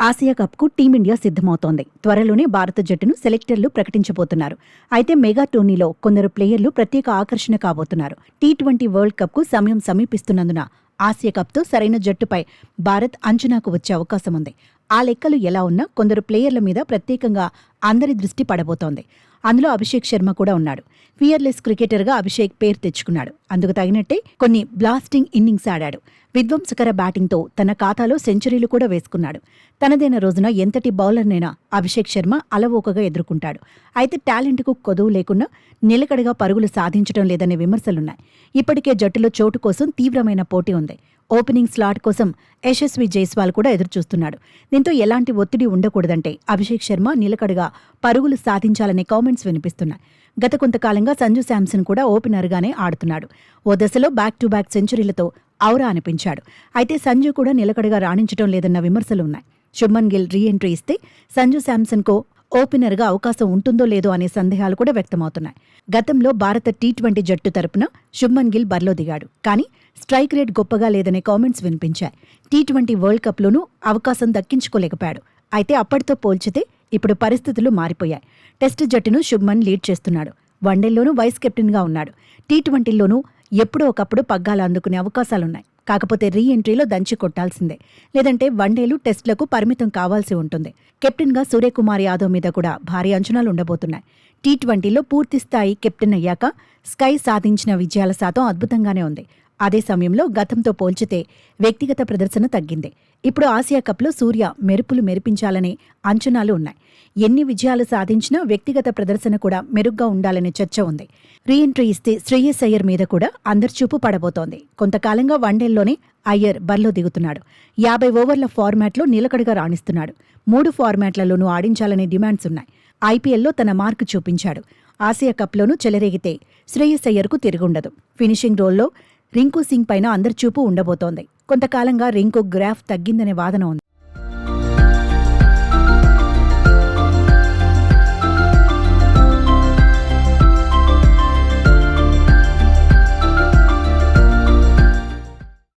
Asia కప్కు team India సిద్ధమవుతోంది. త్వరలోనే భారత జట్టును సెలెక్టర్లు ప్రకటించబోతున్నారు. అయితే మెగా టోర్నీలో కొందరు ప్లేయర్లు ప్రత్యేక ఆకర్షణ కాబోతున్నారు. టీ20 వరల్డ్ కప్కు సమయం సమీపిస్తున్నందున ఆసియా కప్తో సరైన జట్టుపై భారత్ అంచనాకు వచ్చే అవకాశం ఉంది. ఆ లెక్కలు ఎలా ఉన్నా కొందరు ప్లేయర్ల మీద ప్రత్యేకంగా అందరి దృష్టి పడబోతోంది. అందులో అభిషేక్ శర్మ కూడా ఉన్నాడు. ఫియర్లెస్ క్రికెటర్గా అభిషేక్ పేరు తెచ్చుకున్నాడు. అందుకు తగినట్టే కొన్ని బ్లాస్టింగ్ ఇన్నింగ్స్ ఆడాడు. విధ్వంసకర బ్యాటింగ్తో తన ఖాతాలో సెంచరీలు కూడా వేసుకున్నాడు. తనదైన రోజున ఎంతటి బౌలర్నైనా అభిషేక్ శర్మ అలవోకగా ఎదుర్కొంటాడు. అయితే టాలెంట్కు కొదువు లేకుండా నిలకడగా పరుగులు సాధించడం లేదనే విమర్శలున్నాయి. ఇప్పటికే జట్టులో చోటు కోసం తీవ్రమైన పోటీ ఉంది. ఓపెనింగ్ స్లాట్ కోసం యశస్వి జైస్వాల్ కూడా ఎదురుచూస్తున్నాడు. దీంతో ఎలాంటి ఒత్తిడి ఉండకూడదంటే అభిషేక్ శర్మ నిలకడగా పరుగులు సాధించాలనే కామెంట్స్ వినిపిస్తున్నాయి. గత కొంతకాలంగా సంజు శాంసన్ కూడా ఓపెనర్గానే ఆడుతున్నాడు. ఓ దశలో బ్యాక్ టు బ్యాక్ సెంచరీలతో ఔరా అనిపించాడు. అయితే సంజు కూడా నిలకడగా రాణించడం లేదన్న విమర్శలు ఉన్నాయి. శుభ్మన్ గిల్ రీ ఎంట్రీ ఇస్తే సంజు శాంసన్కో ఓపెనర్గా అవకాశం ఉంటుందో లేదో అనే సందేహాలు కూడా వ్యక్తమవుతున్నాయి. గతంలో భారత టీ20 జట్టు తరపున శుభ్మన్ గిల్ బరిలో దిగాడు. కానీ స్ట్రైక్ రేట్ గొప్పగా లేదనే కామెంట్స్ వినిపించాయి. టీ20 వరల్డ్ కప్లోనూ అవకాశం దక్కించుకోలేకపోయాడు. అయితే అప్పటితో పోల్చితే ఇప్పుడు పరిస్థితులు మారిపోయాయి. టెస్ట్ జట్టును శుభ్మన్ లీడ్ చేస్తున్నాడు. వన్డేల్లోనూ వైస్ కెప్టెన్గా ఉన్నాడు. టీ20లోనూ ఎప్పుడో ఒకప్పుడు పగ్గాలు అందుకునే అవకాశాలున్నాయి. కాకపోతే రీ ఎంట్రీలో దంచి కొట్టాల్సిందే. లేదంటే వన్డేలు టెస్టులకు పరిమితం కావాల్సి ఉంటుంది. కెప్టెన్గా సూర్యకుమార్ యాదవ్ మీద కూడా భారీ అంచనాలు ఉండబోతున్నాయి. టీ20లో పూర్తిస్థాయి కెప్టెన్ అయ్యాక స్కై సాధించిన విజయాల శాతం అద్భుతంగానే ఉంది. అదే సమయంలో గతంతో పోల్చితే వ్యక్తిగత ప్రదర్శన తగ్గింది. ఇప్పుడు ఆసియా కప్లో సూర్య మెరుపులు మెరిపించాలనే అంచనాలు ఉన్నాయి. ఎన్ని విజయాలు సాధించినా వ్యక్తిగత ప్రదర్శన కూడా మెరుగ్గా ఉండాలనే చర్చ ఉంది. రీ ఎంట్రీ ఇస్తే శ్రేయస్ అయ్యర్ మీద కూడా అందరి చూపు పడబోతోంది. కొంతకాలంగా వన్డేల్లోనే అయ్యర్ బరిలో దిగుతున్నాడు. 50 ఓవర్ల ఫార్మాట్లో నిలకడగా రాణిస్తున్నాడు. 3 ఫార్మాట్లలోనూ ఆడించాలనే డిమాండ్స్ ఉన్నాయి. ఐపీఎల్లో తన మార్కు చూపించాడు. ఆసియా కప్లోనూ చెలరేగితే శ్రేయస్ అయ్యర్కు తిరుగుండదు. ఫినిషింగ్ రోల్లో రింకు సింగ్ పైన అందరి చూపు ఉండబోతోంది. కొంతకాలంగా రింకు గ్రాఫ్ తగ్గిందనే వాదన ఉంది.